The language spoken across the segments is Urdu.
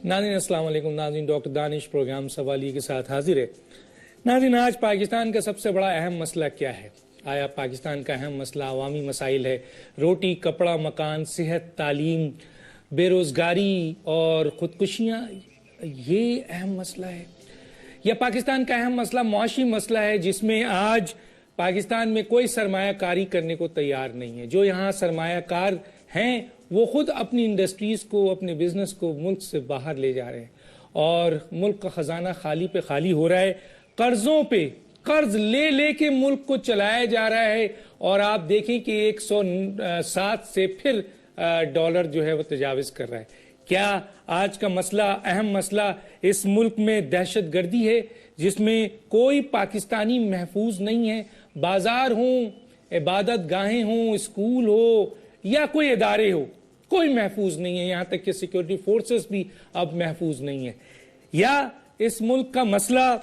ناظرین السلام علیکم. ناظرین ڈاکٹر دانش پروگرام سوالیہ کے ساتھ حاضر ہے. ناظرین آج پاکستان کا سب سے بڑا اہم مسئلہ کیا ہے؟ آیا پاکستان کا اہم مسئلہ عوامی مسائل ہے؟ روٹی، کپڑا، مکان، صحت، تعلیم، بے روزگاری اور خودکشیاں یہ اہم مسئلہ ہے؟ یا پاکستان کا اہم مسئلہ معاشی مسئلہ ہے جس میں آج پاکستان میں کوئی سرمایہ کاری کرنے کو تیار نہیں ہے؟ جو یہاں سرمایہ کار ہیں وہ خود اپنی انڈسٹریز کو، اپنے بزنس کو ملک سے باہر لے جا رہے ہیں اور ملک کا خزانہ خالی پہ خالی ہو رہا ہے. قرضوں پہ قرض لے لے کے ملک کو چلایا جا رہا ہے اور آپ دیکھیں کہ 107 سے پھر ڈالر جو ہے وہ تجاوز کر رہا ہے. کیا آج کا مسئلہ، اہم مسئلہ اس ملک میں دہشت گردی ہے جس میں کوئی پاکستانی محفوظ نہیں ہے؟ بازار ہوں، عبادت گاہیں ہوں، اسکول ہو یا کوئی ادارے ہو، کوئی محفوظ نہیں ہے. یہاں تک کہ سیکیورٹی فورسز بھی اب محفوظ نہیں ہے. یا اس ملک کا مسئلہ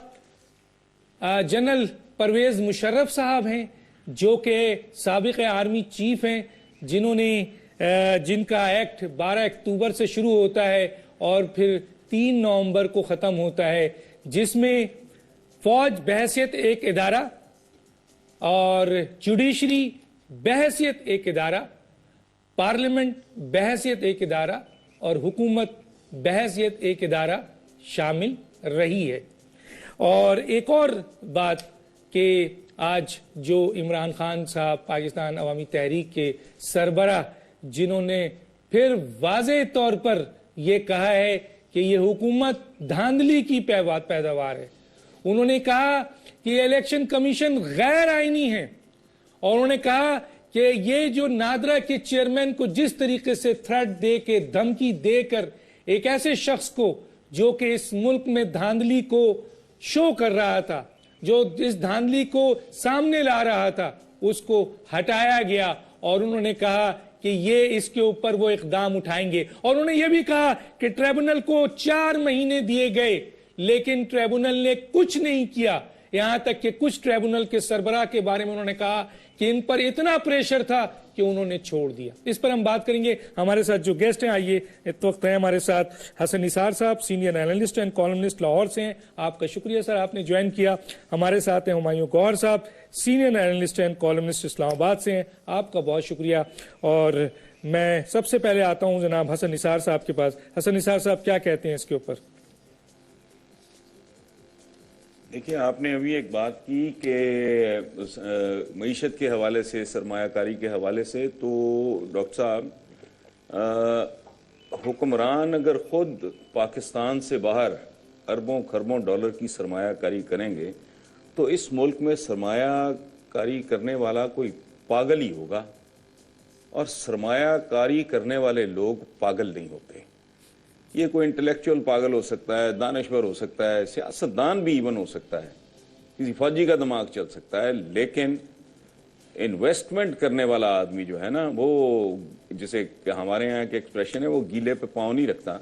جنرل پرویز مشرف صاحب ہیں جو کہ سابق آرمی چیف ہیں، جنہوں نے جن کا ایکٹ 12 اکتوبر سے شروع ہوتا ہے اور پھر 3 نومبر کو ختم ہوتا ہے، جس میں فوج بحیثیت ایک ادارہ اور جوڈیشری بحیثیت ایک ادارہ، پارلیمنٹ بحیثیت ایک ادارہ اور حکومت بحیثیت ایک ادارہ شامل رہی ہے. اور ایک اور بات کہ آج جو عمران خان صاحب پاکستان عوامی تحریک کے سربراہ، جنہوں نے پھر واضح طور پر یہ کہا ہے کہ یہ حکومت دھاندلی کی پیداوار ہے. انہوں نے کہا کہ الیکشن کمیشن غیر آئینی ہے اور انہوں نے کہا کہ یہ جو نادرا کے چیئرمین کو جس طریقے سے تھریٹ دے کے، دھمکی دے کر ایک ایسے شخص کو جو کہ اس ملک میں دھاندلی کو شو کر رہا تھا، جو اس دھاندلی کو سامنے لا رہا تھا، اس کو ہٹایا گیا اور انہوں نے کہا کہ یہ اس کے اوپر وہ اقدام اٹھائیں گے. اور انہوں نے یہ بھی کہا کہ ٹریبونل کو 4 مہینے دیے گئے لیکن ٹریبونل نے کچھ نہیں کیا. یہاں تک کہ کچھ ٹریبونل کے سربراہ کے بارے میں انہوں نے کہا کہ ان پر اتنا پریشر تھا کہ انہوں نے چھوڑ دیا. اس پر ہم بات کریں گے. ہمارے ساتھ جو گیسٹ ہیں، آئیے اس وقت ہیں ہمارے ساتھ حسن نثار صاحب، senior analyst and columnist Lahore سے ہیں. آپ کا شکریہ سر، آپ نے جوائن کیا. ہمارے ساتھ ہیں ہمایوں گوہر صاحب، سینئر اینالسٹ اینڈ کالمنسٹ اسلام آباد سے ہیں. آپ کا بہت شکریہ. اور میں سب سے پہلے آتا ہوں جناب حسن نثار صاحب کے پاس. حسن نثار صاحب کیا کہتے ہیں اس کے اوپر؟ دیکھیں، آپ نے ابھی ایک بات کی کہ معیشت کے حوالے سے، سرمایہ کاری کے حوالے سے، تو ڈاکٹر صاحب حکمران اگر خود پاکستان سے باہر اربوں خربوں ڈالر کی سرمایہ کاری کریں گے تو اس ملک میں سرمایہ کاری کرنے والا کوئی پاگل ہی ہوگا، اور سرمایہ کاری کرنے والے لوگ پاگل نہیں ہوتے. یہ کوئی انٹلیکچوئل پاگل ہو سکتا ہے، دانشور ہو سکتا ہے، سیاستدان بھی ایون ہو سکتا ہے، کسی فوجی کا دماغ چل سکتا ہے، لیکن انویسٹمنٹ کرنے والا آدمی جو ہے نا، وہ جسے کہ ہمارے یہاں کے ایکسپریشن ہے، وہ گیلے پہ پاؤں نہیں رکھتا.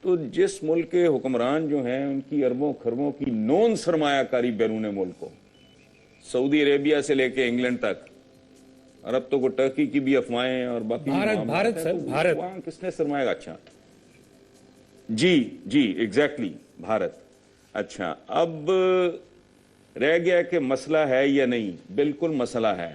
تو جس ملک کے حکمران جو ہیں ان کی اربوں خربوں کی نون سرمایہ کاری بیرون ملک ہو، سعودی عربیہ سے لے کے انگلینڈ تک، اور اب تو کو ٹرکی کی بھی افواہیں اور باقی بھارت وہاں کس نے سرمایہ کا؟ اچھا جی ایگزیکٹلی بھارت. اچھا، اب رہ گیا کہ مسئلہ ہے یا نہیں. بالکل مسئلہ ہے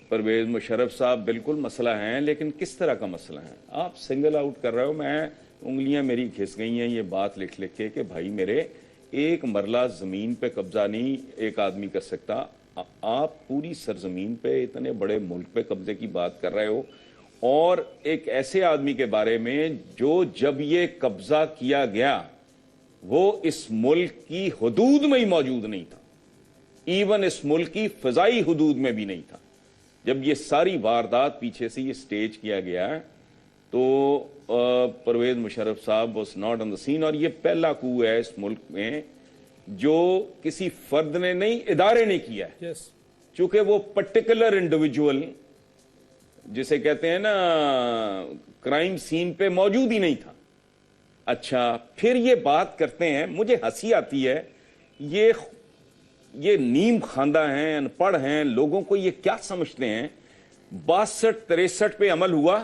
پرویز مشرف صاحب، بالکل مسئلہ ہے، لیکن کس طرح کا مسئلہ ہے؟ آپ سنگل آؤٹ کر رہے ہو. میں انگلیاں میری گھس گئی ہیں یہ بات لکھ لکھ کے کہ بھائی میرے، ایک مرلہ زمین پہ قبضہ نہیں ایک آدمی کر سکتا. آپ پوری سرزمین پہ، اتنے بڑے ملک پہ قبضے کی بات کر رہے ہو، اور ایک ایسے آدمی کے بارے میں جو جب یہ قبضہ کیا گیا وہ اس ملک کی حدود میں ہی موجود نہیں تھا، ایون اس ملک کی فضائی حدود میں بھی نہیں تھا. جب یہ ساری واردات پیچھے سے یہ سٹیج کیا گیا تو پرویز مشرف صاحب واز ناٹ آن دا سین. اور یہ پہلا کو ہے اس ملک میں جو کسی فرد نے نہیں، ادارے نے کیا ہے. چونکہ وہ پرٹیکولر انڈیویجول جسے کہتے ہیں نا کرائم سین پہ موجود ہی نہیں تھا. اچھا، پھر یہ بات کرتے ہیں، مجھے ہنسی آتی ہے، یہ نیم خواندہ ہیں، ان پڑھ ہیں، لوگوں کو یہ کیا سمجھتے ہیں. 62-63 پہ عمل ہوا،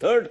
3rd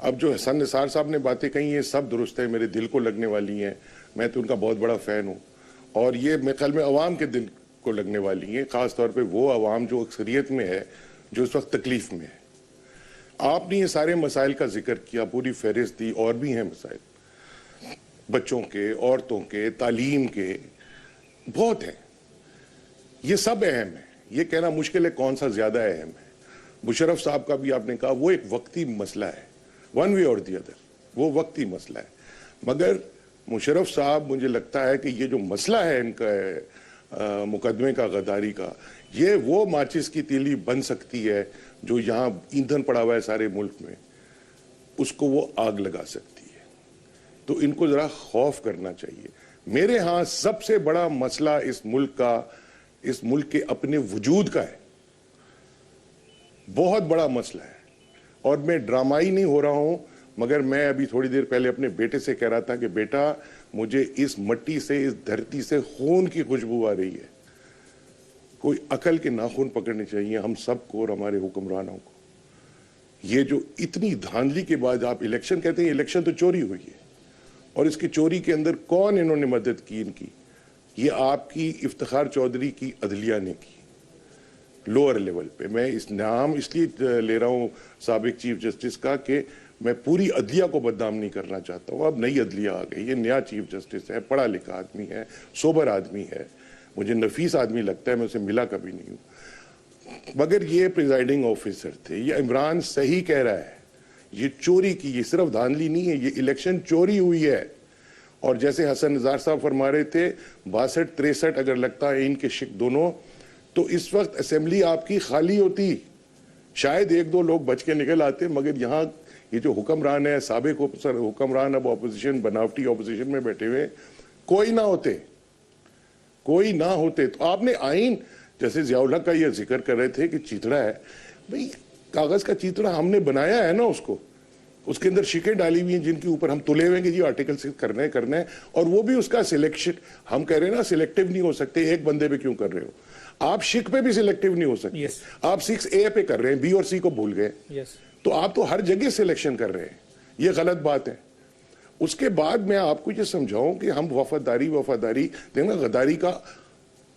اب جو حسن نثار صاحب نے باتیں کہی یہ سب درست ہے, میرے دل کو لگنے والی ہیں, میں تو ان کا بہت بڑا فین ہوں, اور یہ میرے خیال میں عوام کے دل کو لگنے والی ہیں, خاص طور پہ وہ عوام جو اکثریت میں ہے, جو اس وقت تکلیف میں ہے. آپ نے یہ سارے مسائل کا ذکر کیا, پوری فہرست دی, اور بھی ہیں مسائل, بچوں کے, عورتوں کے, تعلیم کے, بہت ہیں. یہ سب اہم ہے, یہ کہنا مشکل ہے کون سا زیادہ اہم ہے. مشرف صاحب کا بھی آپ نے کہا وہ ایک وقتی مسئلہ ہے, ون وے اور دی ادر, وہ وقتی مسئلہ ہے. مگر مشرف صاحب مجھے لگتا ہے کہ یہ جو مسئلہ ہے ان کا مقدمے کا غداری کا, یہ وہ ماچس کی تیلی بن سکتی ہے جو یہاں ایندھن پڑا ہوا ہے سارے ملک میں, اس کو وہ آگ لگا سکتی ہے. تو ان کو ذرا خوف کرنا چاہیے. میرے ہاں سب سے بڑا مسئلہ اس ملک کا, اس ملک کے اپنے وجود کا ہے, بہت بڑا مسئلہ ہے. اور میں ڈرامائی نہیں ہو رہا ہوں, مگر میں ابھی تھوڑی دیر پہلے اپنے بیٹے سے کہہ رہا تھا کہ بیٹا مجھے اس مٹی سے, اس دھرتی سے خون کی خوشبو آ رہی ہے. کوئی عقل کے ناخن پکڑنے چاہیے ہم سب کو اور ہمارے حکمرانوں کو. یہ جو اتنی دھاندلی کے بعد آپ الیکشن کہتے ہیں, الیکشن تو چوری ہوئی ہے, اور اس کی چوری کے اندر کون انہوں نے مدد کی ان کی؟ یہ آپ کی افتخار چودھری کی عدلیہ نے کی, لوور لیول پہ. میں اس نام اس لیے لے رہا ہوں سابق چیف جسٹس کا کہ میں پوری عدلیہ کو بدنام نہیں کرنا چاہتا ہوں. اب نئی عدلیہ آ گئی, یہ نیا چیف جسٹس ہے, پڑھا لکھا آدمی ہے, سوبر آدمی ہے, مجھے نفیس آدمی لگتا ہے, میں اسے ملا کبھی نہیں ہوں. مگر یہ پریزائڈنگ آفیسر تھے. یہ عمران صحیح کہہ رہا ہے, یہ چوری کی, یہ صرف دھاندلی نہیں ہے, یہ الیکشن چوری ہوئی ہے. اور جیسے حسن نثار صاحب فرما رہے تھے 62-63 اگر لگتا ہے ان کے شک دونوں, تو اس وقت اسمبلی آپ کی خالی ہوتی, شاید ایک دو لوگ بچ کے نکل آتے. مگر یہاں یہ جو حکمران ہے, سابق حکمران, اب اپوزیشن, بناوٹی اپوزیشن میں بیٹھے ہوئے, کوئی نہ ہوتے. تو آپ نے آئین, جیسے ضیاء الحق کا یہ ذکر کر رہے تھے کہ چیتڑا ہے, بھئی کاغذ کا چیتڑا ہم نے بنایا ہے نا, اس کے اندر شکیں ڈالی ہوئی ہیں جن کے اوپر ہم تلے ہوئے کہ جی آرٹیکل سے کرنا ہے, اور وہ بھی اس کا سلیکشن, ہم کہہ رہے ہیں نا سلیکٹیو نہیں ہو سکتے. ایک بندے پہ کیوں کر رہے ہو آپ؟ شک پہ بھی سلیکٹیو نہیں ہو سکتے. آپ 6A پہ کر رہے ہیں, بی اور سی کو بھول گئے, تو آپ تو ہر جگہ سلیکشن کر رہے ہیں. یہ غلط بات ہے. اس کے بعد میں آپ کو یہ سمجھاؤں کہ ہم وفاداری دیکھنا, غداری کا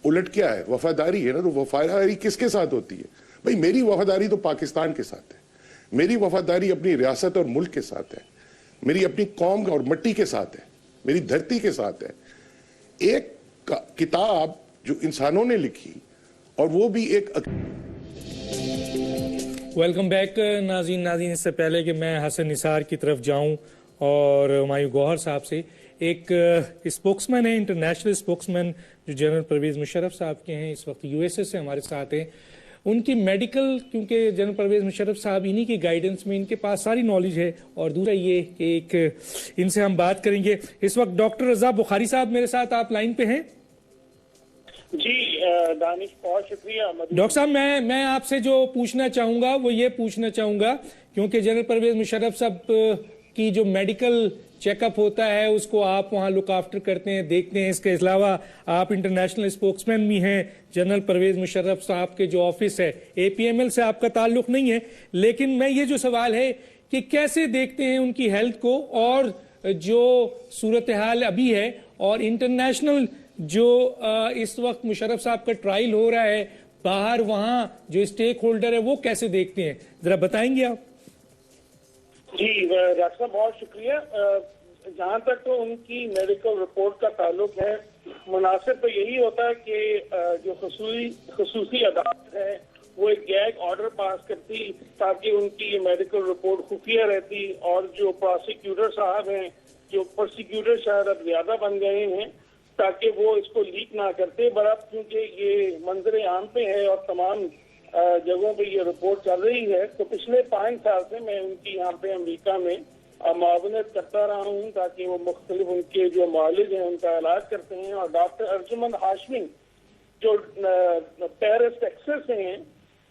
الٹ کیا ہے؟ وفاداری ہے نا. تو وفاداری کس کے ساتھ ہوتی ہے بھئی؟ میری وفاداری تو پاکستان کے ساتھ ہے, میری وفاداری اپنی ریاست اور ملک کے ساتھ ہے, میری اپنی قوم اور مٹی کے ساتھ ہے, میری دھرتی کے ساتھ ہے. ایک کتاب جو انسانوں نے لکھی, اور وہ بھی ایک ویلکم بیک ناظرین. اس سے پہلے کہ میں حسن نثار کی طرف جاؤں اور ہمایوں گوہر صاحب سے, ایک اسپوکس مین ہے, انٹرنیشنل اسپوکس مین, جو جنرل پرویز مشرف صاحب کے ہیں, اس وقت USA سے ہمارے ساتھ ہیں. ان کی میڈیکل, کیونکہ جنرل پرویز مشرف صاحب انہی کی گائیڈنس میں, ان کے پاس ساری نالج ہے. اور دوسرا یہ کہ ایک ان سے ہم بات کریں گے. اس وقت ڈاکٹر رضا بخاری صاحب میرے ساتھ, آپ لائن پہ ہیں؟ جی دانش, بہت شکریہ. ڈاکٹر صاحب میں آپ سے جو پوچھنا چاہوں گا وہ یہ پوچھنا چاہوں گا, کیونکہ جنرل پرویز مشرف صاحب کی جو میڈیکل چیک اپ ہوتا ہے اس کو آپ وہاں لک آفٹر کرتے ہیں, دیکھتے ہیں. اس کے علاوہ آپ انٹرنیشنل اسپوکس مین بھی ہیں. جنرل پرویز مشرف صاحب کے جو آفس ہے, APML سے آپ کا تعلق نہیں ہے, لیکن میں یہ جو سوال ہے کہ کیسے دیکھتے ہیں ان کی ہیلتھ کو, اور جو صورتحال ابھی ہے, اور انٹرنیشنل جو اس وقت مشرف صاحب کا ٹرائل ہو رہا ہے باہر, وہاں جو اسٹیک ہولڈر ہے وہ کیسے دیکھتے ہیں, ذرا بتائیں گے آپ؟ جی ڈاکٹر صاحب, بہت شکریہ. جہاں تک تو ان کی میڈیکل رپورٹ کا تعلق ہے, مناسب تو یہی ہوتا ہے کہ جو خصوصی عدالت ہے وہ ایک گیگ آرڈر پاس کرتی تاکہ ان کی میڈیکل رپورٹ خفیہ رہتی, اور جو پروسیکیوٹر صاحب ہیں, جو پروسیکیوٹر شاید اب زیادہ بن گئے ہیں, تاکہ وہ اس کو لیک نہ کرتے. برابر کیونکہ یہ منظر عام پہ ہے اور تمام جگہوں پہ یہ رپورٹ چل رہی ہے, تو پچھلے 5 سال سے میں ان کی یہاں پہ امریکہ میں معاونت کرتا رہا ہوں تاکہ وہ مختلف ان کے جو معالج ہیں ان کا علاج کرتے ہیں. اور ڈاکٹر ارجمن ہاشمی جو پیرس ٹیکسس سے ہیں,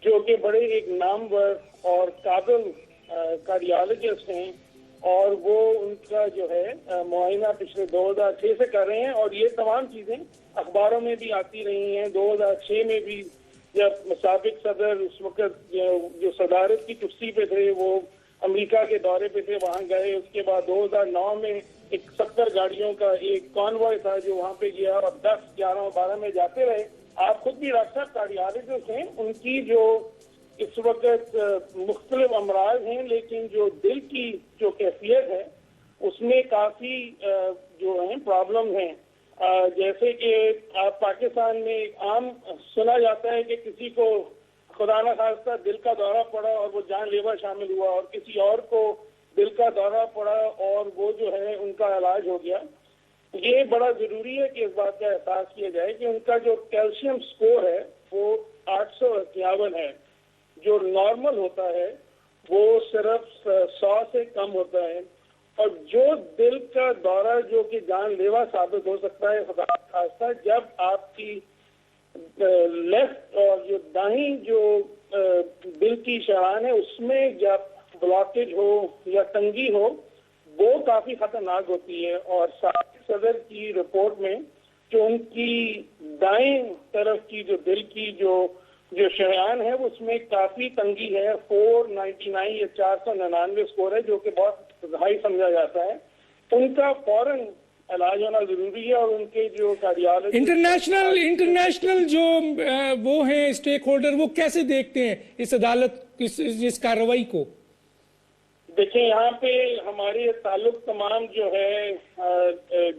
جو کہ بڑے ایک نامور اور قابل کارڈیالوجسٹ ہیں, اور وہ ان کا جو ہے معائنہ پچھلے 2006 سے کر رہے ہیں. اور یہ تمام چیزیں اخباروں میں بھی آتی رہی ہیں. 2006 میں بھی جب سابق صدر اس وقت جو صدارت کی کرسی پہ تھے, وہ امریکہ کے دورے پہ تھے وہاں گئے. اس کے بعد 2009 میں ایک 70 گاڑیوں کا ایک کانوائے تھا جو وہاں پہ گیا اور 10, 11 اور 12 میں جاتے رہے. آپ خود بھی ڈاکٹر صاحب کارڈیالوجسٹ ہیں, ان کی جو اس وقت مختلف امراض ہیں لیکن جو دل کی جو کیفیت ہے اس میں کافی جو ہیں پرابلم ہیں. جیسے کہ آپ پاکستان میں ایک عام سنا جاتا ہے کہ کسی کو خدا نہ خواستہ دل کا دورہ پڑا اور وہ جان لیوا شامل ہوا, اور کسی اور کو دل کا دورہ پڑا اور وہ جو ہے ان کا علاج ہو گیا. یہ بڑا ضروری ہے کہ اس بات کا احساس کیا جائے کہ ان کا جو کیلشیم سکور ہے وہ 851 ہے, جو نارمل ہوتا ہے وہ صرف 100 سے کم ہوتا ہے. اور جو دل کا دورہ جو کہ جان لیوا ثابت ہو سکتا ہے خدا خاصہ جب آپ کی لیفٹ اور جو دائیں جو دل کی شران ہے اس میں یا بلاکیج ہو یا تنگی ہو وہ کافی خطرناک ہوتی ہے. اور سابق صدر کی رپورٹ میں جو ان کی دائیں طرف کی جو دل کی جو شریان ہے اس میں کافی تنگی ہے. 499 یا 499 سکور ہے جو کہ بہت ہائی سمجھا جاتا ہے. ان کا فوراً علاج ہونا ضروری ہے. اور ان کے جو کارڈیالوجسٹ انٹرنیشنل جو وہ ہیں اسٹیک ہولڈر وہ کیسے دیکھتے ہیں اس عدالت اس کارروائی کو؟ دیکھیں یہاں پہ ہمارے تعلق تمام جو ہے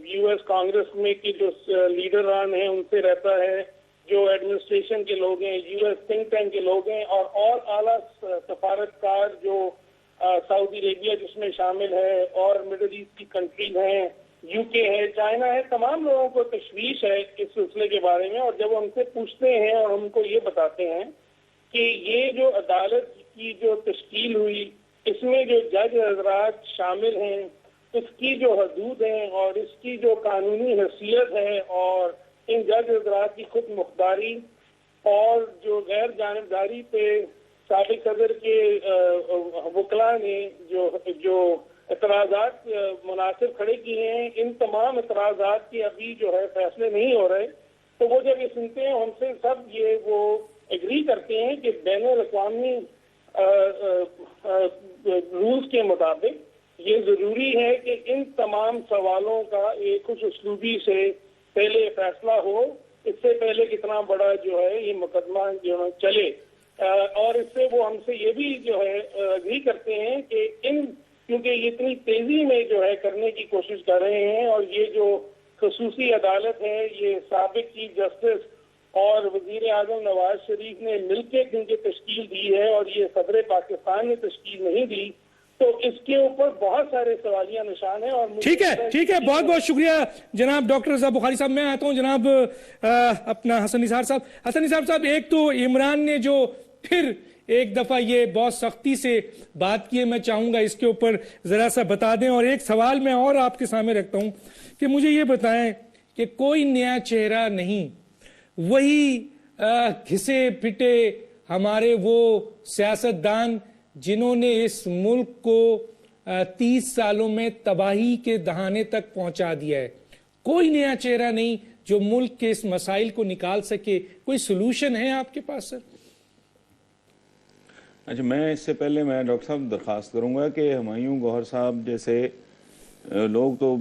یو ایس کانگریس میں کی جو لیڈران ہیں ان سے رہتا ہے, جو ایڈمنسٹریشن کے لوگ ہیں, یو ایس تھنک ٹینک کے لوگ ہیں, اور اعلیٰ سفارتکار جو سعودی عربیہ جس میں شامل ہے اور مڈل ایسٹ کی کنٹریز ہیں, یو کے ہے, چائنا ہے, تمام لوگوں کو تشویش ہے اس سلسلے کے بارے میں. اور جب ہم سے پوچھتے ہیں اور ہم کو یہ بتاتے ہیں کہ یہ جو عدالت کی جو تشکیل ہوئی اس میں جو جج حضرات شامل ہیں, اس کی جو حدود ہیں اور اس کی جو قانونی حیثیت ہے اور ان جج حضرات کی خود مختاری اور جو غیر جانبداری پہ سابق صدر کے وکلاء نے جو اعتراضات مناسب کھڑے کیے ہیں, ان تمام اعتراضات کے ابھی جو ہے فیصلے نہیں ہو رہے. تو وہ جب یہ سنتے ہیں ہم سے سب یہ وہ ایگری کرتے ہیں کہ بین الاقوامی رولز کے مطابق یہ ضروری ہے کہ ان تمام سوالوں کا ایک خوش اسلوبی سے پہلے فیصلہ ہو, اس سے پہلے کتنا بڑا جو ہے یہ مقدمہ جو ہے چلے. اور اس سے وہ ہم سے یہ بھی جو ہے اگری کرتے ہیں کہ کیونکہ یہ اتنی تیزی میں جو ہے کرنے کی کوشش کر رہے ہیں, اور یہ جو خصوصی عدالت ہے یہ سابق چیف جسٹس اور وزیر اعظم نواز شریف نے مل کے کیونکہ تشکیل دی ہے اور یہ صدر پاکستان نے تشکیل نہیں دی, تو اس کے اوپر بہت سارے سوالیہ نشان ہیں. اور ٹھیک ہے, بہت بہت شکریہ جناب ڈاکٹر رضا بخاری صاحب. میں آتا ہوں جناب اپنا حسن نثار صاحب. حسن نثار صاحب, ایک تو عمران نے جو پھر ایک دفعہ یہ بہت سختی سے بات کی ہے, میں چاہوں گا اس کے اوپر ذرا سا بتا دیں. اور ایک سوال میں اور آپ کے سامنے رکھتا ہوں کہ مجھے یہ بتائیں کہ کوئی نیا چہرہ نہیں, وہی گھسے پھٹے ہمارے وہ سیاستدان جنہوں نے اس ملک کو 30 سالوں میں تباہی کے دہانے تک پہنچا دیا ہے. کوئی نیا چہرہ نہیں جو ملک کے اس مسائل کو نکال سکے. کوئی سلوشن ہے آپ کے پاس سر؟ اچھا, میں اس سے پہلے میں ڈاکٹر صاحب درخواست کروں گا کہ ہمایوں گوہر صاحب جیسے لوگ تو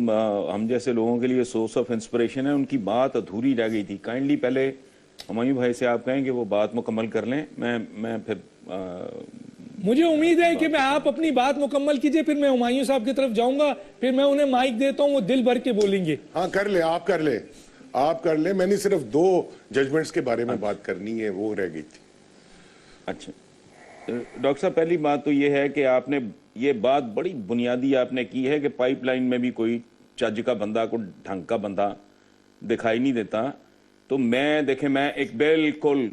ہم جیسے لوگوں کے لیے سورس آف انسپریشن ہے, ان کی بات ادھوری رہ گئی تھی. کائنڈلی پہلے ہمایوں بھائی سے آپ کہیں کہ وہ بات مکمل کر لیں. میں پھر مجھے امید ہے کہ میں آپ اپنی بات مکمل کیجئے, پھر میں ہمایوں صاحب کی طرف جاؤں گا, پھر میں انہیں مائک دیتا ہوں, وہ دل بھر کے بولیں گے. ہاں کر لیں, آپ کر لیں. میں نے صرف 2 ججمنٹس کے بارے میں بات کرنی ہے, وہ رہ گئی تھی. اچھا ڈاکٹر صاحب, پہلی بات تو یہ ہے کہ آپ نے یہ بات بڑی بنیادی آپ نے کی ہے کہ پائپ لائن میں بھی کوئی چج کا بندہ, کوئی ڈھنگ کا بندہ دکھائی نہیں دیتا. تو دیکھیں میں ایک بالکل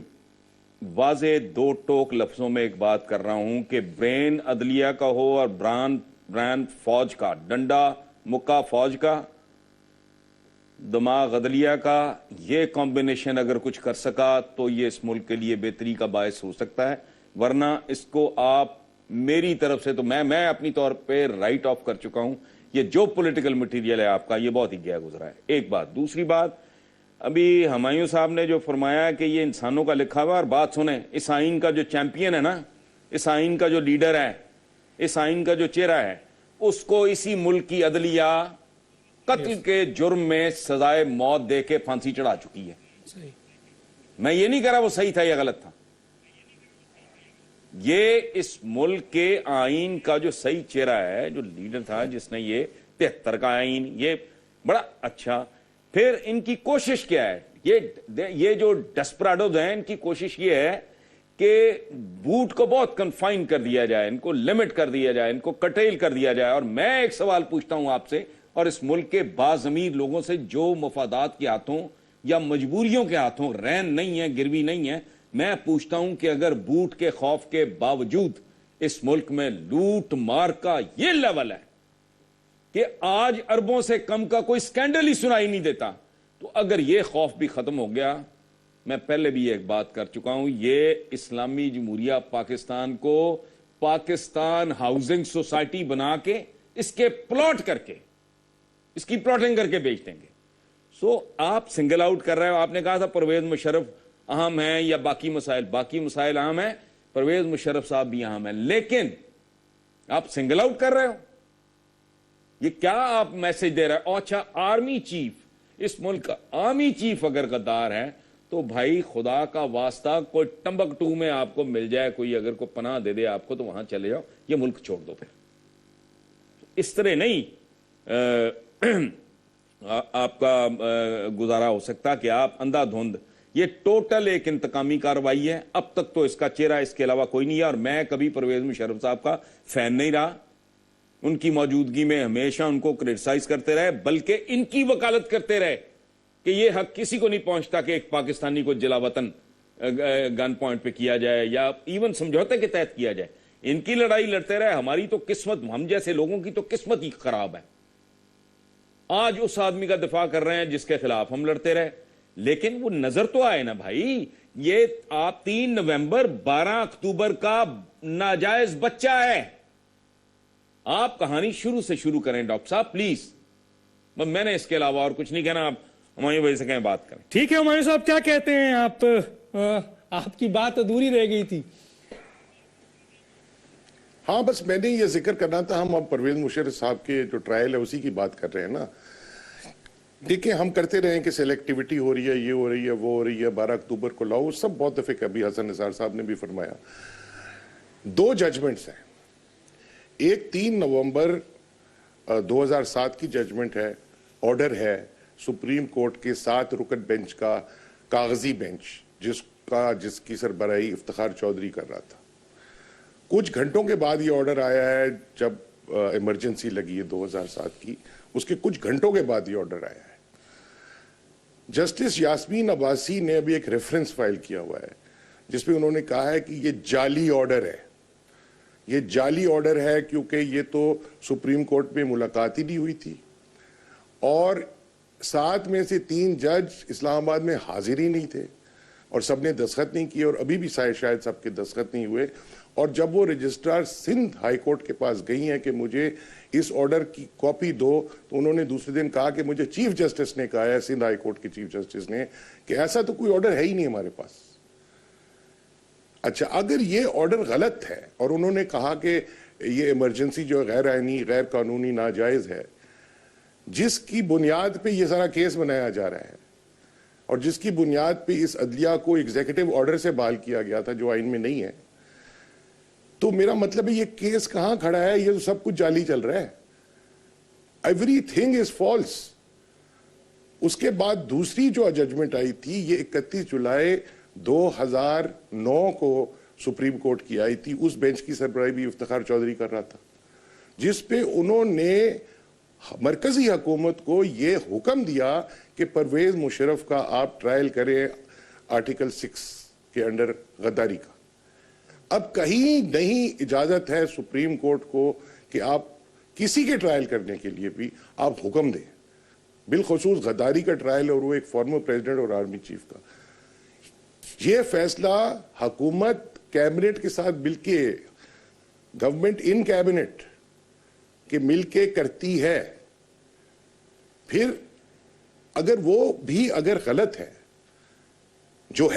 واضح 2 ٹوک لفظوں میں ایک بات کر رہا ہوں کہ برین عدلیہ کا ہو اور بران فوج کا, ڈنڈا مکہ فوج کا, دماغ عدلیہ کا, یہ کمبینیشن اگر کچھ کر سکا تو یہ اس ملک کے لیے بہتری کا باعث ہو سکتا ہے. ورنہ اس کو آپ میری طرف سے تو میں اپنی طور پہ رائٹ آف کر چکا ہوں. یہ جو پولیٹیکل مٹیریل ہے آپ کا یہ بہت ہی گیا گزرا ہے. ایک بات. دوسری بات, ابھی ہمایوں صاحب نے جو فرمایا کہ یہ انسانوں کا لکھا ہوا, اور بات سنیں, اس آئین کا جو چیمپئن ہے نا, اس آئین کا جو لیڈر ہے, اس آئین کا جو چہرہ ہے اس کو اسی ملک کی عدلیہ قتل کے جرم میں سزائے موت دے کے پھانسی چڑھا چکی ہے. صحیح. میں یہ نہیں کہہ رہا وہ صحیح تھا یا غلط تھا, یہ اس ملک کے آئین کا جو صحیح چہرہ ہے, جو لیڈر تھا جس نے یہ 73 کا آئین, یہ بڑا اچھا. پھر ان کی کوشش کیا ہے, یہ جو ڈسپراڈوز ہیں ان کی کوشش یہ ہے کہ بوٹ کو بہت کنفائن کر دیا جائے, ان کو لمٹ کر دیا جائے, ان کو کٹیل کر دیا جائے. اور میں ایک سوال پوچھتا ہوں آپ سے اور اس ملک کے باضمیر لوگوں سے جو مفادات کے ہاتھوں یا مجبوریوں کے ہاتھوں رہن نہیں ہے, گروی نہیں ہے, میں پوچھتا ہوں کہ اگر بوٹ کے خوف کے باوجود اس ملک میں لوٹ مار کا یہ لیول ہے کہ آج اربوں سے کم کا کوئی سکینڈل ہی سنائی نہیں دیتا, تو اگر یہ خوف بھی ختم ہو گیا, میں پہلے بھی ایک بات کر چکا ہوں, یہ اسلامی جمہوریہ پاکستان کو پاکستان ہاؤسنگ سوسائٹی بنا کے اس کے پلاٹ کر کے اس کی پلاٹنگ کر کے بیچ دیں گے. سو آپ سنگل آؤٹ کر رہے ہو, آپ نے کہا تھا پرویز مشرف اہم ہیں یا باقی مسائل اہم ہیں, پرویز مشرف صاحب بھی اہم ہیں, لیکن آپ سنگل آؤٹ کر رہے ہو. یہ کیا آپ میسج دے رہے ہیں؟ اچھا آرمی چیف, اس ملک کا آرمی چیف اگر غدار ہے تو بھائی خدا کا واسطہ کوئی ٹمبکٹو میں آپ کو مل جائے, کوئی اگر کوئی پناہ دے دے آپ کو تو وہاں چلے جاؤ, یہ ملک چھوڑ دو. پھر اس طرح نہیں آپ کا گزارا ہو سکتا کہ آپ اندھا دھند, یہ ٹوٹل ایک انتقامی کارروائی ہے. اب تک تو اس کا چہرہ اس کے علاوہ کوئی نہیں ہے, اور میں کبھی پرویز مشرف صاحب کا فین نہیں رہا. ان کی موجودگی میں ہمیشہ ان کو کرٹیسائز کرتے رہے, بلکہ ان کی وکالت کرتے رہے کہ یہ حق کسی کو نہیں پہنچتا کہ ایک پاکستانی کو جلا وطن گن پوائنٹ پہ کیا جائے یا ایون سمجھوتے کے تحت کیا جائے. ان کی لڑائی لڑتے رہے. ہماری تو قسمت, ہم جیسے لوگوں کی تو قسمت ہی خراب ہے. آج اس آدمی کا دفاع کر رہے ہیں جس کے خلاف ہم لڑتے رہے, لیکن وہ نظر تو آئے نا بھائی. یہ آپ 3 نومبر 12 اکتوبر کا ناجائز بچہ ہے. آپ کہانی شروع سے شروع کریں ڈاکٹر صاحب پلیز. میں نے اس کے علاوہ اور کچھ نہیں کہنا, آپ ہماری وجہ سے کہیں بات کریں. ٹھیک ہے ہمایوں صاحب, کیا کہتے ہیں آپ کی بات ادھوری رہ گئی تھی. ہاں بس میں نے یہ ذکر کرنا تھا, ہم اب پرویز مشرف صاحب کے جو ٹرائل ہے اسی کی بات کر رہے ہیں نا. دیکھیں ہم کرتے رہے ہیں کہ سیلیکٹیوٹی ہو رہی ہے, یہ ہو رہی ہے, وہ ہو رہی ہے, 12 اکتوبر کو لاؤ, سب بہت دفعہ کبھی حسن نثار صاحب نے بھی فرمایا. 2 ججمنٹس ہیں, ایک 3 نومبر 2007 کی ججمنٹ ہے, آرڈر ہے سپریم کورٹ کے 7 رکن بینچ کا, کاغذی بینچ جس کی سربراہی افتخار چودھری کر رہا تھا. کچھ گھنٹوں کے بعد یہ آرڈر آیا ہے, جب ایمرجنسی لگی ہے 2007 کی, اس کے کچھ گھنٹوں کے بعد یہ آرڈر آیا ہے. جسٹس یاسمین عباسی نے ابھی ایک ریفرنس فائل کیا ہوا ہے جس پہ انہوں نے کہا ہے کہ یہ جعلی آرڈر ہے. یہ جعلی آرڈر ہے کیونکہ یہ تو سپریم کورٹ میں ملاقات ہی نہیں ہوئی تھی, اور 7 میں سے 3 جج اسلام آباد میں حاضر ہی نہیں تھے, اور سب نے دستخط نہیں کیے, اور ابھی بھی شاید سب کے دستخط نہیں ہوئے. اور جب وہ رجسٹرار سندھ ہائی کورٹ کے پاس گئی ہیں کہ مجھے اس آرڈر کی کاپی دو, تو انہوں نے دوسرے دن کہا کہ مجھے چیف جسٹس نے کہا ہے, سندھ ہائی کورٹ کے چیف جسٹس نے, کہ ایسا تو کوئی آرڈر ہے ہی نہیں ہمارے پاس. اچھا اگر یہ آرڈر غلط ہے اور انہوں نے کہا کہ یہ ایمرجنسی جو غیر آئینی, غیر قانونی, ناجائز ہے, جس کی بنیاد پہ یہ سارا کیس بنایا جا رہا ہے اور جس کی بنیاد پہ اس عدلیہ کو ایگزیکٹو آرڈر سے بحال کیا گیا تھا جو آئین میں نہیں ہے, تو میرا مطلب ہے یہ کیس کہاں کھڑا ہے, یہ تو سب کچھ جعلی چل رہا ہے. Everything is false. اس کے بعد دوسری جو ججمنٹ آئی تھی یہ 31 جولائی 2009 کو سپریم کورٹ کی آئی تھی, اس بینچ کی سربراہی بھی افتخار چودھری کر رہا تھا, جس پہ انہوں نے مرکزی حکومت کو یہ حکم دیا کہ پرویز مشرف کا آپ ٹرائل کریں آرٹیکل 6 کے انڈر غداری کا. اب کہیں نہیں اجازت ہے سپریم کورٹ کو کہ آپ کسی کے ٹرائل کرنے کے لیے بھی آپ حکم دیں, بالخصوص غداری کا ٹرائل اور وہ ایک فارمر پریزیڈنٹ اور آرمی چیف کا. یہ فیصلہ حکومت کیبنٹ کے ساتھ مل کے, گورنمنٹ ان کیبنٹ کے مل کے کرتی ہے. پھر اگر وہ بھی اگر غلط ہے, جو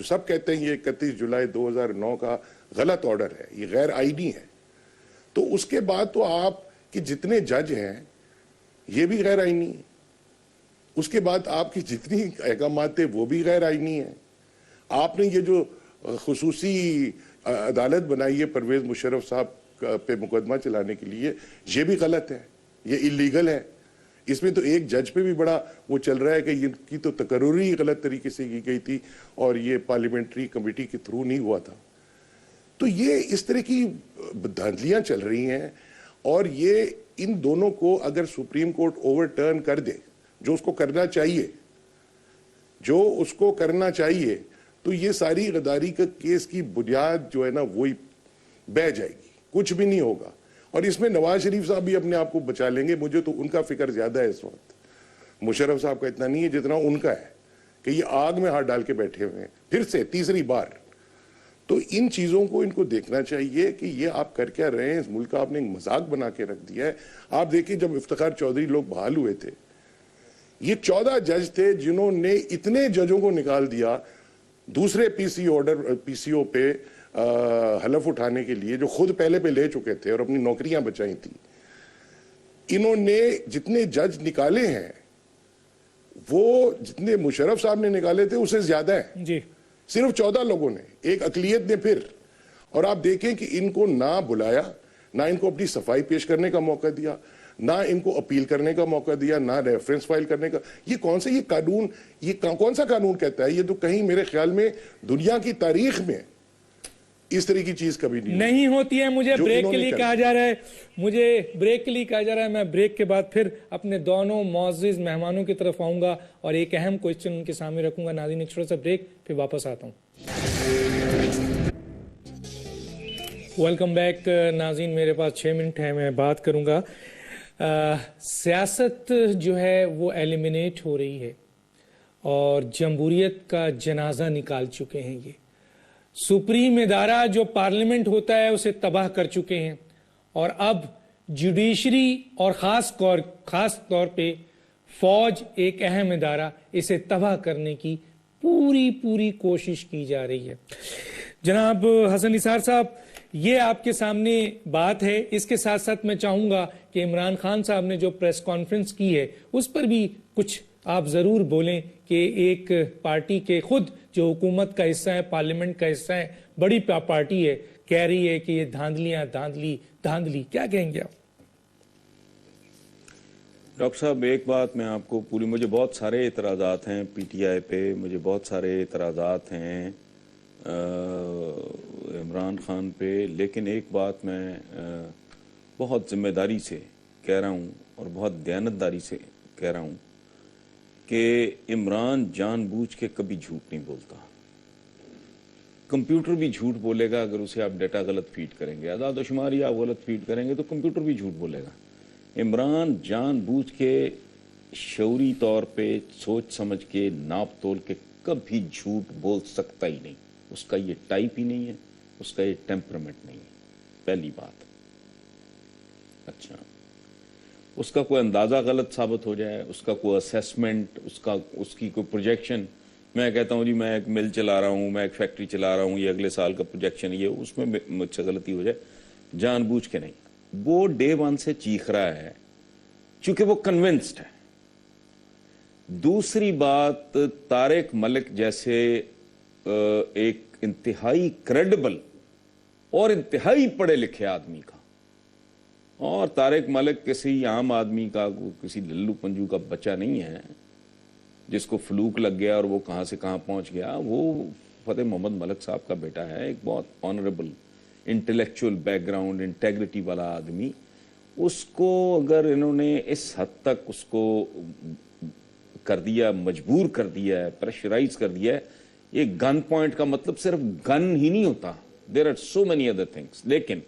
سب کہتے ہیں یہ 31 جولائی 2009 کا غلط آرڈر ہے, یہ غیر آئینی ہے, تو اس کے بعد تو آپ کے جتنے جج ہیں یہ بھی غیر آئینی ہیں، اس کے بعد آپ کی جتنی احکامات تھے وہ بھی غیر آئینی ہیں. آپ نے یہ جو خصوصی عدالت بنائی ہے پرویز مشرف صاحب پہ مقدمہ چلانے کے لیے، یہ بھی غلط ہے، یہ اللیگل ہے. اس میں تو ایک جج پہ بھی بڑا وہ چل رہا ہے کہ ان کی تو تقرری غلط طریقے سے کی گئی تھی اور یہ پارلیمنٹری کمیٹی کے تھرو نہیں ہوا تھا. تو یہ اس طرح کی دھاندلیاں چل رہی ہیں، اور یہ ان دونوں کو اگر سپریم کورٹ اوور ٹرن کر دے، جو اس کو کرنا چاہیے، تو یہ ساری غداری کا کیس کی بنیاد جو ہے نا وہی بہ جائے گی، کچھ بھی نہیں ہوگا. اور اس میں نواز شریف صاحب بھی اپنے آپ کو بچا لیں گے. مجھے تو ان کا فکر زیادہ ہے اس وقت، مشرف صاحب کا اتنا نہیں ہے جتنا ان کا ہے کہ یہ آگ میں ہاتھ ڈال کے بیٹھے ہوئے ہیں پھر سے تیسری بار. تو ان چیزوں کو ان کو دیکھنا چاہیے کہ یہ آپ کر کیا رہے ہیں. اس ملک کا آپ نے ایک مذاق بنا کے رکھ دیا ہے. آپ دیکھیں جب افتخار چودھری لوگ بحال ہوئے تھے، یہ 14 جج تھے جنہوں نے اتنے ججوں کو نکال دیا دوسرے پی سی او پہ حلف اٹھانے کے لیے، جو خود پہلے پہ لے چکے تھے اور اپنی نوکریاں بچائی تھی. انہوں نے جتنے جج نکالے ہیں وہ جتنے مشرف صاحب نے نکالے تھے اسے زیادہ ہیں. جی صرف 14 لوگوں نے، ایک اقلیت نے پھر. اور آپ دیکھیں کہ ان کو نہ بلایا، نہ ان کو اپنی صفائی پیش کرنے کا موقع دیا، نہ ان کو اپیل کرنے کا موقع دیا، نہ ریفرنس فائل کرنے کا. یہ کون سا قانون کہتا ہے؟ یہ تو کہیں میرے خیال میں دنیا کی تاریخ میں اس طرح کی چیز کبھی نہیں ہوتی ہے. مجھے بریک کے لیے کہا جا رہا ہے، میں بریک کے بعد پھر اپنے دونوں معزز مہمانوں کی طرف آؤں گا اور ایک اہم کوئسچن ان کے سامنے رکھوں گا. ناظرین ایک چھوٹا سا بریک، پھر واپس آتا ہوں. Welcome back. ناظرین میرے پاس 6 منٹ ہے، میں بات کروں گا. سیاست جو ہے وہ ایلیمینیٹ ہو رہی ہے اور جمہوریت کا جنازہ نکال چکے ہیں. یہ سپریم ادارہ جو پارلیمنٹ ہوتا ہے اسے تباہ کر چکے ہیں، اور اب جوڈیشری اور خاص طور پہ فوج ایک اہم ادارہ، اسے تباہ کرنے کی پوری کوشش کی جا رہی ہے. جناب حسن نثار صاحب، یہ آپ کے سامنے بات ہے. اس کے ساتھ ساتھ میں چاہوں گا کہ عمران خان صاحب نے جو پریس کانفرنس کی ہے اس پر بھی کچھ آپ ضرور بولیں کہ ایک پارٹی کے خود جو حکومت کا حصہ ہے، پارلیمنٹ کا حصہ ہے، بڑی پارٹی ہے، کہہ رہی ہے کہ یہ دھاندلی، کیا کہیں گے آپ؟ ڈاکٹر صاحب ایک بات میں آپ کو مجھے بہت سارے اعتراضات ہیں پی ٹی آئی پہ، مجھے بہت سارے اعتراضات ہیں عمران خان پہ، لیکن ایک بات میں بہت ذمہ داری سے کہہ رہا ہوں اور بہت دیانتداری سے کہہ رہا ہوں کہ عمران جان بوجھ کے کبھی جھوٹ نہیں بولتا. کمپیوٹر بھی جھوٹ بولے گا اگر اسے آپ ڈیٹا غلط فیڈ کریں گے، اعداد و شماری آپ غلط فیڈ کریں گے تو کمپیوٹر بھی جھوٹ بولے گا. عمران جان بوجھ کے شعوری طور پہ سوچ سمجھ کے ناپ تول کے کبھی جھوٹ بول سکتا ہی نہیں. اس کا یہ ٹائپ ہی نہیں ہے، اس کا یہ ٹیمپرمنٹ نہیں ہے، پہلی بات. اچھا، اس کا کوئی اندازہ غلط ثابت ہو جائے، اس کا کوئی اسیسمنٹ، اس کی کوئی پروجیکشن، میں کہتا ہوں جی میں ایک مل چلا رہا ہوں، میں ایک فیکٹری چلا رہا ہوں، یہ اگلے سال کا پروجیکشن یہ، اس میں مجھ سے غلطی ہو جائے، جان بوجھ کے نہیں. وہ ڈے 1 سے چیخ رہا ہے چونکہ وہ کنونسڈ ہے. دوسری بات، طارق ملک جیسے ایک انتہائی کریڈیبل اور انتہائی پڑھے لکھے آدمی کا، اور طارق ملک کسی عام آدمی کا، کسی للو پنجو کا بچہ نہیں ہے جس کو فلوک لگ گیا اور وہ کہاں سے کہاں پہنچ گیا. وہ فتح محمد ملک صاحب کا بیٹا ہے، ایک بہت honourable intellectual back ground, integrity والا آدمی. اس کو اگر انہوں نے اس حد تک اس کو کر دیا، مجبور کر دیا ہے، پریشرائز کر دیا ہے. یہ گن پوائنٹ کا مطلب صرف گن ہی نہیں ہوتا، there are so many other things. لیکن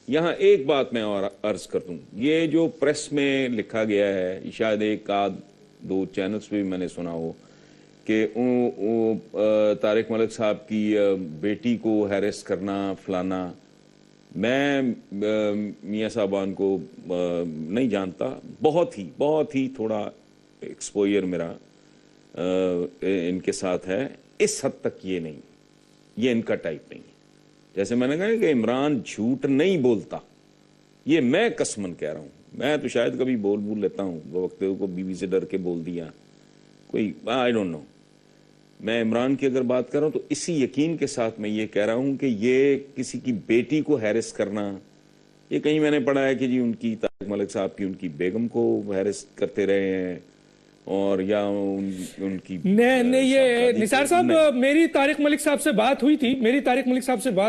یہاں ایک بات میں اور عرض کر دوں، یہ جو پریس میں لکھا گیا ہے، شاید ایک آدھ 2 چینلز پہ بھی میں نے سنا ہو کہ طارق ملک صاحب کی بیٹی کو ہیرس کرنا فلانا. میں میاں صاحبان کو نہیں جانتا، بہت ہی تھوڑا ایکسپوئر میرا ان کے ساتھ ہے. اس حد تک یہ نہیں، یہ ان کا ٹائپ نہیں. جیسے میں نے کہا کہ عمران جھوٹ نہیں بولتا، یہ میں قسمن کہہ رہا ہوں. میں تو شاید کبھی بول لیتا ہوں وقت کو بیوی سے ڈر کے بول دیا کوئی آئی ڈونٹ نو. میں عمران کی اگر بات کر رہا ہوں تو اسی یقین کے ساتھ میں یہ کہہ رہا ہوں کہ یہ کسی کی بیٹی کو ہیرس کرنا, یہ کہیں میں نے پڑھا ہے کہ جی ان کی طارق ملک صاحب کی ان کی بیگم کو ہیرس کرتے رہے ہیں اور یا ان کی نہیں یہ نثار صاحب میری طارق ملک صاحب سے بات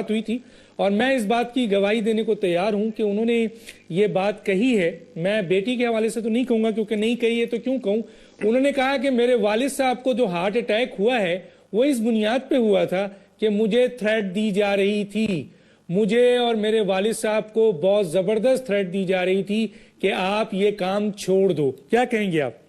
ہوئی تھی اور میں اس بات کی گواہی دینے کو تیار ہوں کہ انہوں نے یہ بات کہی ہے. میں بیٹی کے حوالے سے تو نہیں کہوں گا کیونکہ نہیں کہی ہے تو کیوں کہوں. انہوں نے کہا کہ میرے والد صاحب کو جو ہارٹ اٹیک ہوا ہے وہ اس بنیاد پہ ہوا تھا کہ مجھے تھریٹ دی جا رہی تھی, مجھے اور میرے والد صاحب کو بہت زبردست تھریٹ دی جا رہی تھی کہ آپ یہ کام چھوڑ دو. کیا کہیں گے آپ؟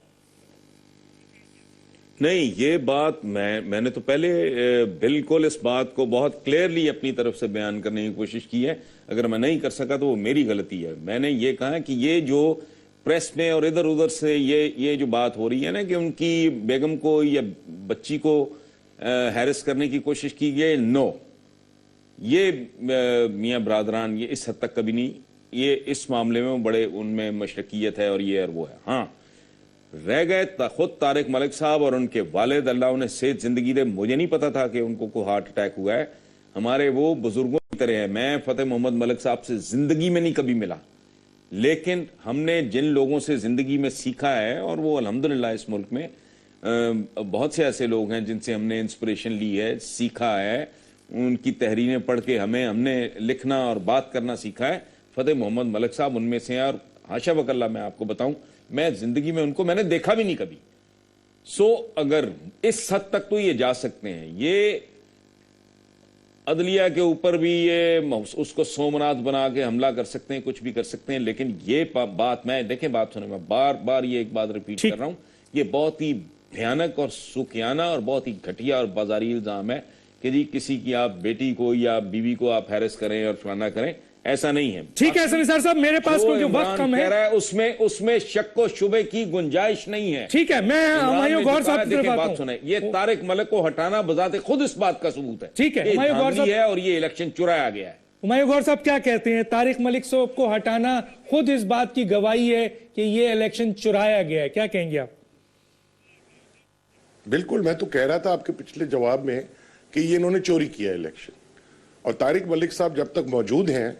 نہیں, یہ بات میں نے تو پہلے بالکل اس بات کو بہت کلیئرلی اپنی طرف سے بیان کرنے کی کوشش کی ہے. اگر میں نہیں کر سکا تو وہ میری غلطی ہے. میں نے یہ کہا کہ یہ جو پریس میں اور ادھر ادھر سے یہ جو بات ہو رہی ہے نا کہ ان کی بیگم کو یا بچی کو ہیرس کرنے کی کوشش کی گئی, نو, یہ میاں برادران یہ اس حد تک کبھی نہیں. یہ اس معاملے میں بڑے ان میں مشرکیت ہے اور یہ اور وہ ہے. ہاں رہ گئے خود طارق ملک صاحب اور ان کے والد, اللہ انہیں صحت زندگی دے. مجھے نہیں پتا تھا کہ ان کو کوئی ہارٹ اٹیک ہوا ہے. ہمارے وہ بزرگوں کی طرح ہے. میں فتح محمد ملک صاحب سے زندگی میں نہیں کبھی ملا, لیکن ہم نے جن لوگوں سے زندگی میں سیکھا ہے, اور وہ الحمدللہ اس ملک میں بہت سے ایسے لوگ ہیں جن سے ہم نے انسپریشن لی ہے, سیکھا ہے, ان کی تحریریں پڑھ کے ہم نے لکھنا اور بات کرنا سیکھا ہے. فتح محمد ملک صاحب ان میں سے ہیں, اور حاشا وکلا میں آپ کو بتاؤں میں زندگی میں ان کو میں نے دیکھا بھی نہیں کبھی. اگر اس حد تک تو یہ جا سکتے ہیں, یہ عدلیہ کے اوپر بھی یہ اس کو سومنات بنا کے حملہ کر سکتے ہیں, کچھ بھی کر سکتے ہیں, لیکن یہ بات میں دیکھیں بات سنیں, میں بار بار یہ ایک بات ریپیٹ کر رہا ہوں, یہ بہت ہی بھیانک اور سوکھیانہ اور بہت ہی گھٹیا اور بازاری الزام ہے کہ جی کسی کی آپ بیٹی کو یا بیوی کو آپ ہیرس کریں اور فلانا کریں. ایسا نہیں ہے. ٹھیک ہے نثار صاحب, میرے پاس کیونکہ وقت کم ہے, اس میں شک و شبے کی گنجائش نہیں ہے. ٹھیک ہے, میں ہمایوں غور صاحب کی طرف آتا ہوں. بات سنیں, یہ طارق ملک کو ہٹانا بذات خود اس بات کا ثبوت ہے. ٹھیک ہے, ہمایوں غور صاحب ہے اور یہ الیکشن چرایا گیا ہے. ہمایوں غور صاحب کیا کہتے ہیں؟ طارق ملک صاحب کو ہٹانا خود اس بات کی گواہی ہے کہ یہ الیکشن چرایا گیا ہے. کیا کہیں گے آپ؟ بالکل, میں تو کہہ رہا تھا آپ کے پچھلے جواب میں کہ یہ انہوں نے چوری کیا الیکشن, اور طارق ملک صاحب جب تک موجود ہیں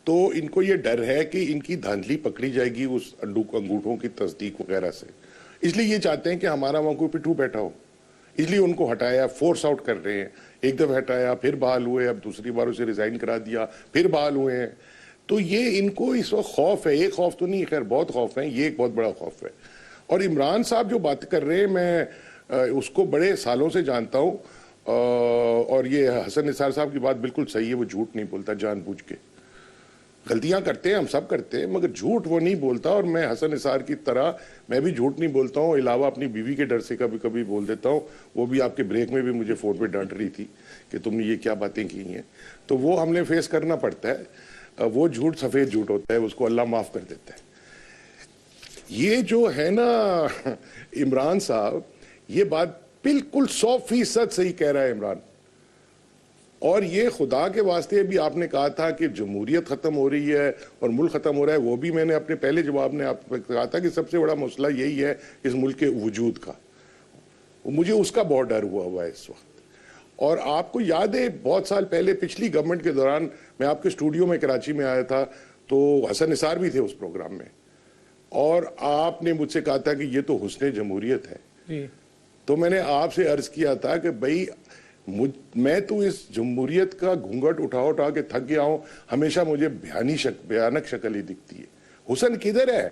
تو ان کو یہ ڈر ہے کہ ان کی دھاندلی پکڑی جائے گی اس انگوٹھوں کی تصدیق وغیرہ سے, اس لیے یہ چاہتے ہیں کہ ہمارا وہاں کوئی پٹھو بیٹھا ہو, اس لیے ان کو ہٹایا, فورس آؤٹ کر رہے ہیں. ایک دفعہ ہٹایا, پھر بحال ہوئے, اب دوسری بار اسے ریزائن کرا دیا, پھر بحال ہوئے ہیں. تو یہ ان کو اس وقت خوف ہے, ایک خوف تو نہیں, خیر بہت خوف ہے, یہ ایک بہت بڑا خوف ہے. اور عمران صاحب جو بات کر رہے ہیں, میں اس کو بڑے سالوں سے جانتا ہوں, اور یہ حسن نثار صاحب کی بات بالکل صحیح ہے, وہ جھوٹ نہیں بولتا جان بوجھ کے. غلطیاں کرتے ہیں, ہم سب کرتے ہیں, مگر جھوٹ وہ نہیں بولتا. اور میں حسن نثار کی طرح میں بھی جھوٹ نہیں بولتا ہوں, علاوہ اپنی بیوی کے ڈر سے کبھی کبھی بول دیتا ہوں. وہ بھی آپ کے بریک میں بھی مجھے فون پہ ڈانٹ رہی تھی کہ تم نے یہ کیا باتیں کی ہیں. تو وہ ہم نے فیس کرنا پڑتا ہے. وہ جھوٹ سفید جھوٹ ہوتا ہے, اس کو اللہ معاف کر دیتا ہے. یہ جو ہے نا عمران صاحب, یہ بات بالکل 100% صحیح کہہ رہا ہے عمران. اور یہ خدا کے واسطے بھی آپ نے کہا تھا کہ جمہوریت ختم ہو رہی ہے اور ملک ختم ہو رہا ہے, وہ بھی میں نے اپنے پہلے جواب میں آپ کو کہا تھا کہ سب سے بڑا مسئلہ یہی ہے اس ملک کے وجود کا. مجھے اس کا بہت ڈر ہوا ہے اس وقت. اور آپ کو یاد ہے بہت سال پہلے پچھلی گورنمنٹ کے دوران میں آپ کے اسٹوڈیو میں کراچی میں آیا تھا, تو حسن نثار بھی تھے اس پروگرام میں, اور آپ نے مجھ سے کہا تھا کہ یہ تو حسن جمہوریت ہے. تو میں نے آپ سے عرض کیا تھا کہ بھائی میں تو اس جمہوریت کا گھونگھٹ اٹھا کے تھک گیا ہوں, ہمیشہ مجھے بھیانک شکل ہی دکھتی ہے. حسن کدھر ہے؟